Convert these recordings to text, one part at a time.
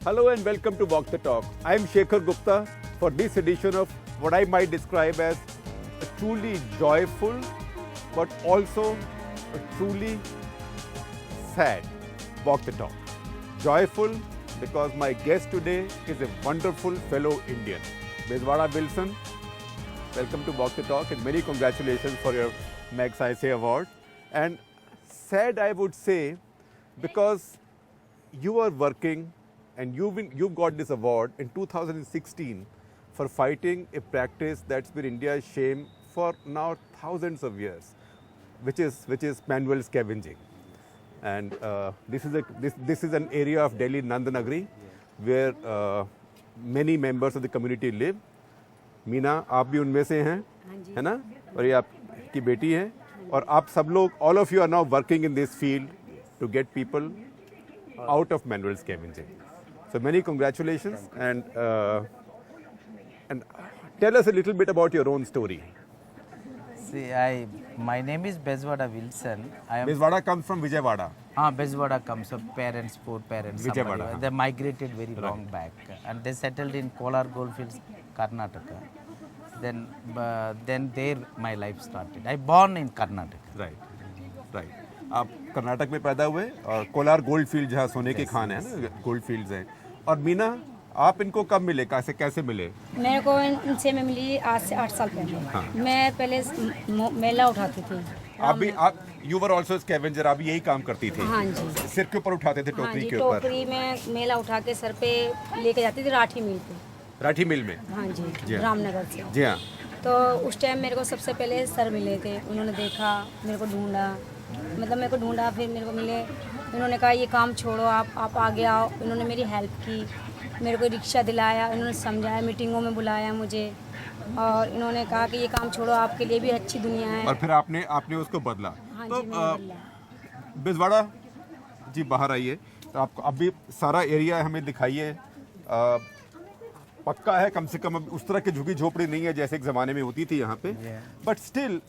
Hello and welcome to Walk the Talk. I am Shekhar Gupta for this edition of what I might describe as a truly joyful but also a truly sad Walk the Talk. Joyful because my guest today is a wonderful fellow Indian, Bezwada Wilson. Welcome to Walk the Talk and many congratulations for your Magsaysay Award. And sad, I would say, because you are working and you've got this award in 2016 for fighting a practice that's been India's shame for now thousands of years, which is manual scavenging. And this is an area of Delhi, Nandanagri, where many members of the community live. Meena, आप भी उनमें से हैं, है ना? और ये आपकी बेटी है और आप सब लोग, all of you are now working in this field to get people out of manual scavenging. So many congratulations and tell us a little bit about your own story. See, my name is Bezwada Wilson. Bezwada comes from Vijayawada. Bezwada comes from parents, poor parents. Vijayawada. They migrated very long back and they settled in Kolar Goldfields, Karnataka. Then there my life started. I born in Karnataka. Right. आप कर्नाटक में पैदा हुए और Kolar gold field जहाँ सोने की खान है ना, गोल्ड फील्ड्स हैं. और मीना, आप इनको कब मिले, कैसे मिले? मेरे को इनसे मैं मिली आज से 8 साल पहले. हाँ. मैं पहले मेला उठाती थी. आप यू वर आल्सो स्कैवेंजर, आप यही काम करती थी? हाँ जी. सिर के ऊपर उठाते थे, हाँ टोकरी जी, के ऊपर? टोकरी में मेला उठा के सर पे लेके जाती थी राठी मिल पे. राठी मिल में? हाँ जी, जी हाँ. रामनगर से. जी हाँ. तो उस टाइम मेरे को सबसे पहले सर मिले थे. उन्होंने देखा, मेरे को ढूंढा, मतलब मेरे को ढूंढा, फिर मेरे को मिले. इन्होंने कहा ये काम छोड़ो, आप आगे आओ. इन्होंने मेरी हेल्प की, मेरे को रिक्शा दिलाया, इन्होंने समझाया, मीटिंगों में बुलाया मुझे और इन्होंने कहा कि ये काम छोड़ो, आपके लिए भी अच्छी दुनिया है. और फिर आपने उसको बदला. हाँ तो जी, मैंने बदला. बिजवाड़ा जी बाहर आइए. तो आपको अभी सारा एरिया हमें दिखाइए. पक्का है, कम से कम अब उस तरह की झुकी झोपड़ी नहीं है जैसे एक ज़माने में होती थी यहाँ पे. But still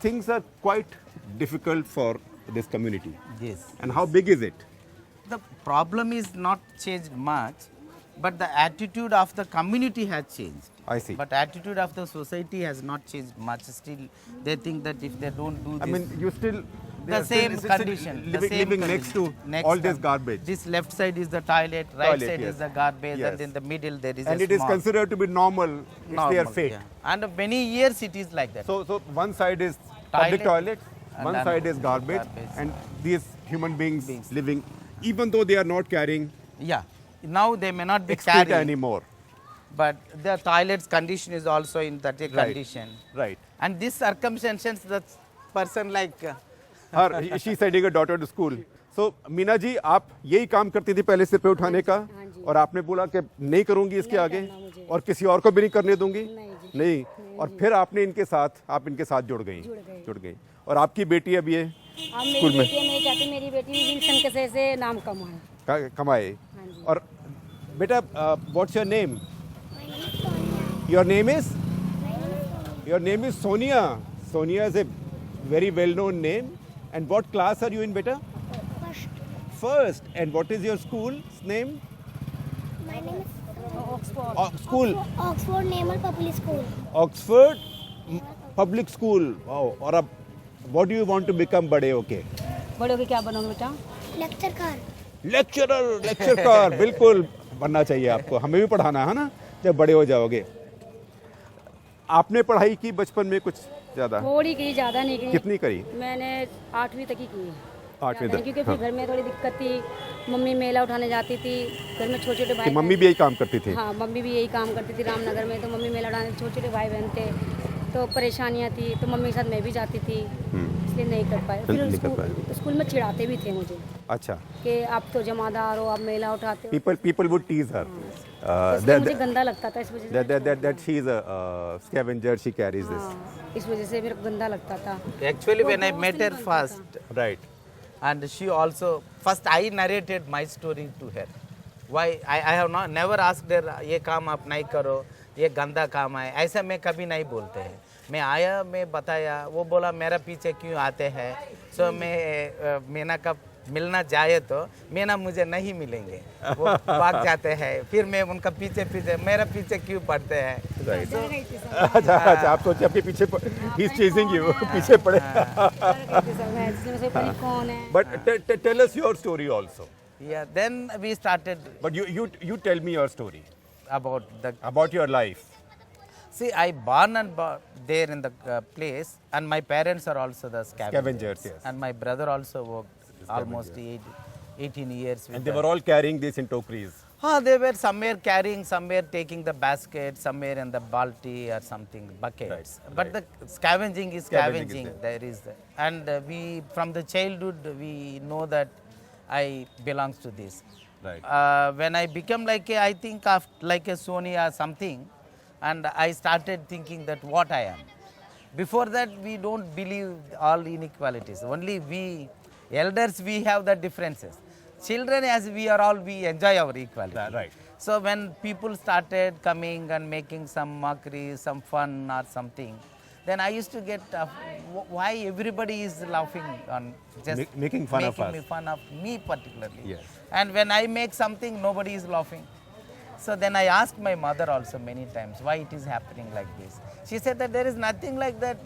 things are quite difficult for this community. Yes. And how big is it? The problem is not changed much, but the attitude of the community has changed. I see. But attitude of the society has not changed much. Still, they think that if they don't do this, I mean, you still the same condition. living next to all this garbage. This left side is the toilet, right Toilet, side yes. is the garbage, Yes. and in the middle there is And a it is small considered to be normal. It's their normal, fate. yeah. And many years it is like that. So one side is public toilet, and one then side is garbage, garbage. and these human beings living, even though they are not carrying Yeah. Now they may not be excreta carrying, anymore. but the toilet's condition is also in that condition. Right. And this circumstances, the person like She sending her daughter to school. So Meena ji, आप यही काम करती थी पहले सिर पे उठाने का, और आपने बोला कि नहीं करूंगी इसके आगे करना मुझे. और किसी और को भी नहीं करने दूंगी. नहीं जी. नहीं. और फिर आप इनके साथ जुड़ गई. और आपकी बेटी अभी है अब स्कूल मेरी में. बेटी, मैं चाहती मेरी बेटी विल्सन के से नाम कमाए. कमाए. हाँ जी. और बेटा, what's your name? Your name is Sonia. Sonia is a very well known name. And what class are you in, बेटा? First. And what is your school's name? My name is Oxford. School. Oxford Naval Public School. Oxford Public School. Wow. और अब what do you want to become बड़े होके? बड़े होके क्या बनोगे बेटा? Lecture car. लेक्चरर बिल्कुल बनना चाहिए आपको. हमें भी पढ़ाना है ना जब बड़े हो जाओगे. आपने पढ़ाई की बचपन में कुछ ज्यादा? थोड़ी की, ज़्यादा नहीं की. कितनी करी? मैंने 8वीं तक ही की. 8वीं ज़्यादा नहीं, तक. क्योंकि फिर घर में थोड़ी दिक्कत थी. मम्मी मेला उठाने जाती थी, घर में छोटे छोटे भाई. मम्मी भी यही काम करती थी? हाँ, मम्मी भी यही काम करती थी रामनगर में. तो मम्मी मेला उठाने, छोटे छोटे भाई बहन थे, तो परेशानियाँ थी. तो मम्मी के साथ मैं भी जाती थी, इसलिए नहीं कर पाए. नहीं कर फिर स्कूल में चिढ़ाते भी थे मुझे अच्छा. कि आप तो जमादार हो, आप मेला उठाते हो. People would tease her. इसलिए मुझे गंदा लगता था. इस वजह से That she is a scavenger, she carries this. हाँ, इस वजह से मेरे को गंदा लगता था. actually when I met her first, Right. and she also first I narrated my story to her. Why I have not never asked her ये काम आप नहीं करो, ये गंदा काम है, ऐसा मैं कभी नहीं बोलते हैं. मैं आया, मैं बताया, वो बोला मेरा पीछे क्यों आते हैं. सो मैं मीना का मिलना जाए तो मीना मुझे नहीं मिलेंगे, वो भाग जाते हैं, फिर मैं उनका पीछे पीछे, मेरा पीछे क्यों पड़ते हैं। राइट। अच्छा अच्छा, आप सोचे आपके पीछे ही इज चेजिंग यू, पीछे पड़े। कौन है? But tell us your story also. Yeah, then we started but you tell me your story about the. about your life. See, I born and there in the place, and my parents are also the scavengers. Scavengers, yes. And my brother also worked almost 18 years with And they them. were all carrying this in tokeries. They were somewhere carrying, somewhere taking the basket, somewhere in the balti or something, buckets. Right, But the scavenging is Scavenging is scavenging. There is, and we from the childhood we know that I belongs to this. Right. When I become like a, I think like a Sony or something, and I started thinking that what I am. Before that, we don't believe all inequalities. Only we elders, we have the differences. Children, as we are all, we enjoy our equality. Right. So when people started coming and making some mockery, some fun or something, then I used to get why everybody is laughing on just Making fun of us. me fun of me particularly. Yes. And when I make something, nobody is laughing. So then I asked my mother also many times why it is happening like this. She said that there is nothing like that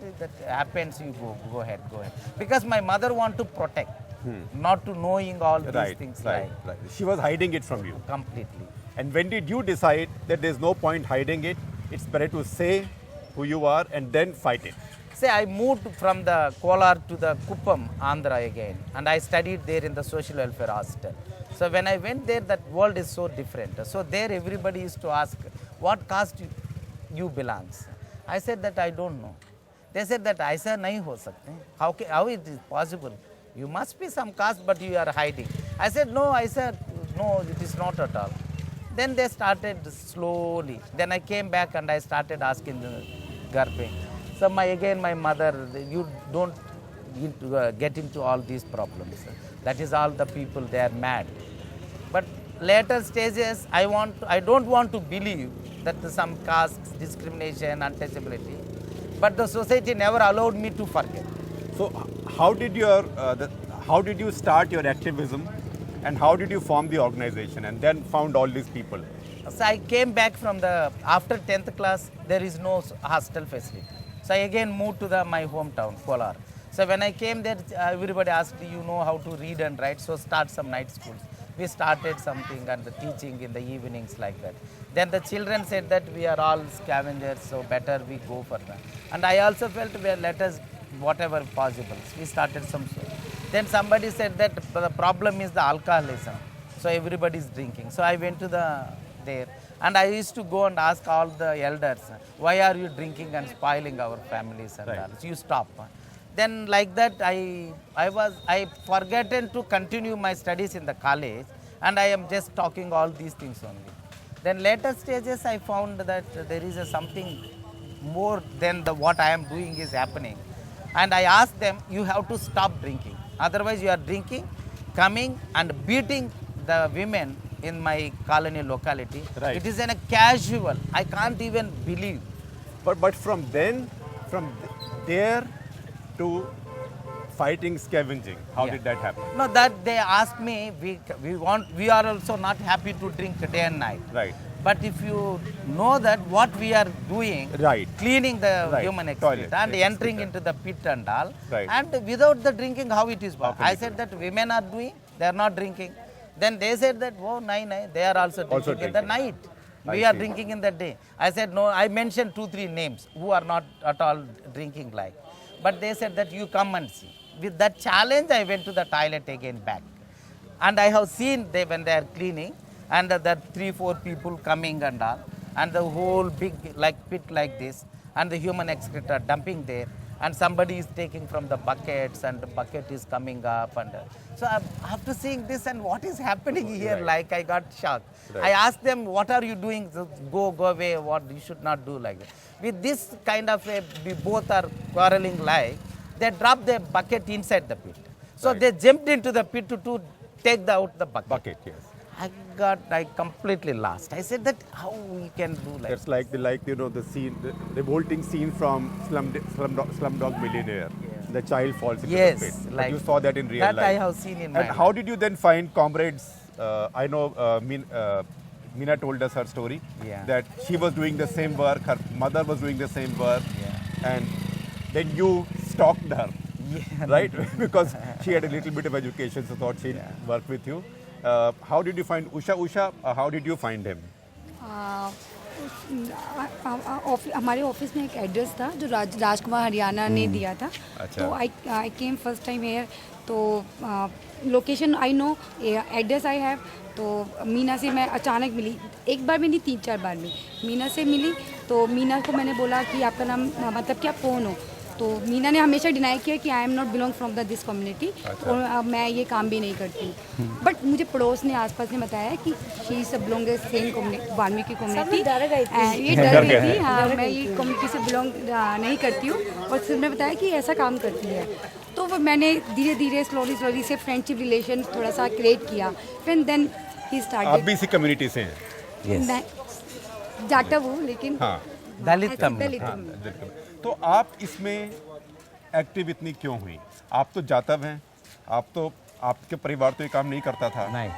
happens. You go ahead. Because my mother want to protect, not to knowing all these things right. She was hiding it from you. completely. And when did you decide that there's no point hiding it? It's better to say who you are and then fight it. Say I moved from the Kolar to the Kuppam, Andhra again, and I studied there in the social welfare hostel. So when I went there, that world is so different. So there everybody used to ask, what caste you belongs? I said that I don't know. They said that aisa nahi ho sakte. How it is possible? You must be some caste, but you are hiding. I said no. I said no, it is not at all. Then they started slowly. Then I came back and I started asking the Garpe. So my mother, you don't get into all these problems. That is all the people, they are mad. But later stages, I don't want to believe that some caste discrimination, untouchability. But the society never allowed me to forget. So how did you start your activism and how did you form the organization and then found all these people? So I came back from after 10th class, there is no hostel facility. So I again moved to my hometown, Kolar. So when I came there, everybody asked, you know how to read and write, so start some night schools. We started something and the teaching in the evenings like that. Then the children said that we are all scavengers, so better we go for that. And I also felt, well, let us, whatever possible. We started some. Then somebody said that the problem is the alcoholism. So everybody is drinking. So I went to there. And I used to go and ask all the elders, why are you drinking and spoiling our families and all? So you stop. Then like that, I forgotten to continue my studies in the college, and I am just talking all these things only. Then later stages, I found that there is something more than what I am doing is happening. And I asked them, you have to stop drinking. Otherwise, you are drinking, coming and beating the women in my colony locality. Right. It is in a casual. I can't even believe. But from there to fighting scavenging, how did that happen? No, that they asked me, we are also not happy to drink day and night. Right. But if you know that what we are doing, Right. cleaning the Right. human Toilet, excreta and yes, entering into the pit and all, Right. and without the drinking, how it is possible? can I it said that women are doing, they are not drinking. Then they said that, oh, they are also drinking in the drinking. night. I We are see. drinking in the day. I said, no, I mentioned 2-3 names who are not at all drinking like. But they said that you come and see. With that challenge, I went to the toilet again back. And I have seen when they are cleaning, and there 3-4 people coming and all, and the whole big pit like this, and the human excreta dumping there, and somebody is taking from the buckets, and the bucket is coming up, and so after seeing this and what is happening here, Right. I got shocked. Right. I asked them, what are you doing? So, go away. What you should not do like that. With this kind of we both are quarreling like, they dropped the bucket inside the pit. So Right. they jumped into the pit to take out the bucket. Bucket, yes. I completely lost. I said that how we can do like That's the scene, the revolting scene from Slumdog Millionaire. the child falls into Yes, the pit. But like you saw that in real that life. I have seen in my And how did you then find comrades? I know Meena told us her story Yeah. that she was doing the same work, her mother was doing the same work, and then you stalked her, right? Because she had a little bit of education, so thought she'd work with you. How did you find Usha? Usha, how did you find him? हमारे office में एक address था जो राजकुमार हरियाणा ने दिया था। अच्छा। तो आई केम फर्स्ट टाइम हेयर, तो location I know, address I have. तो मीना से मैं अचानक मिली, एक बार भी नहीं 3-4 बार में मीना से मिली। तो मीना को मैंने बोला कि आपका नाम मतलब क्या कौन हो? तो मीना ने हमेशा डिनाई किया कि I am not belong from the this community, और मैं ये काम भी नहीं करती। बट मुझे पड़ोस ने आसपास ने बताया कि she is belong the same Valmiki community. डर गई थी। ये डर गई थी, हाँ, मैं ये कम्युनिटी से बिलोंग नहीं करती हूँ। और फिर ने बताया कि ऐसा काम करती है। तो वो मैंने धीरे धीरे स्लोली से फ्रेंडशिप रिलेशन थोड़ा सा क्रिएट किया। फिर देन ही आप स्टार्टेड। भी इसी कम्युनिटी से हैं? जाटव हूँ लेकिन हाँ। दलित ऐसे community. दलित। तो आप इसमें एक्टिव इतनी क्यों हुई? आप तो जातव हैं, आप तो, आपके परिवार तो ये काम नहीं करता था। नहीं,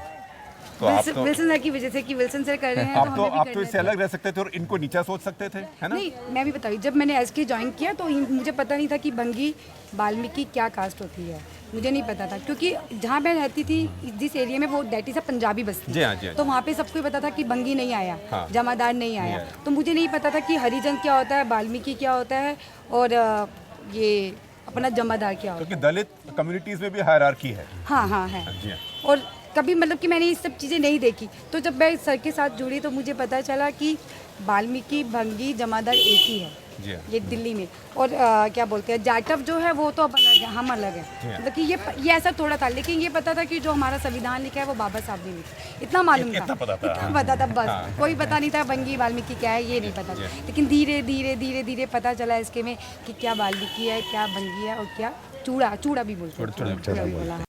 तो आप तो, विल्सन सर की वजह से कि विल्सन सर कर रहे हैं, आप तो तो हमें भी आप तो करना इससे अलग रह सकते थे और इनको नीचा सोच सकते थे, है ना? नहीं, मैं भी बताऊँ, जब मैंने एसके ज्वाइन किया तो मुझे पता नहीं था कि बंगी वाल्मीकि क्या कास्ट होती है, मुझे नहीं पता था। क्योंकि जहाँ मैं रहती थी जिस एरिया में, वो दैट इज अ पंजाबी बस्ती। जी हाँ, जी हाँ। तो वहाँ पे सबको पता था कि बंगी नहीं आया, हाँ। जमादार नहीं आया। आया। तो मुझे नहीं पता था कि हरिजन क्या होता है, वाल्मीकि क्या होता है, और ये अपना जमादार क्या होता है। क्योंकि दलित कम्युनिटीज में भी हायरार्की है। हाँ हाँ है। जी हाँ। और कभी मतलब कि मैंने ये सब चीज़ें नहीं देखी। तो जब मैं सर के साथ जुड़ी तो मुझे पता चला कि वाल्मीकि भंगी जमादार एक ही है, जी हाँ। ये दिल्ली में। और क्या बोलते हैं, जाटव जो है वो तो अब अलग है, हम अलग जी है। हाँ। मतलब कि ये ऐसा थोड़ा था, लेकिन ये पता था कि जो हमारा संविधान लिखा है वो बाबा साहब ने लिखा, इतना मालूम था। इतना पता था। इतना पता था बस। कोई पता नहीं था बंगी वाल्मीकि क्या है, ये नहीं पता था। लेकिन धीरे धीरे पता चला इसके में कि क्या वाल्मीकि है, क्या बंगी है, और क्या चूड़ा भी बोलते हैं। चूड़ा भी बोला।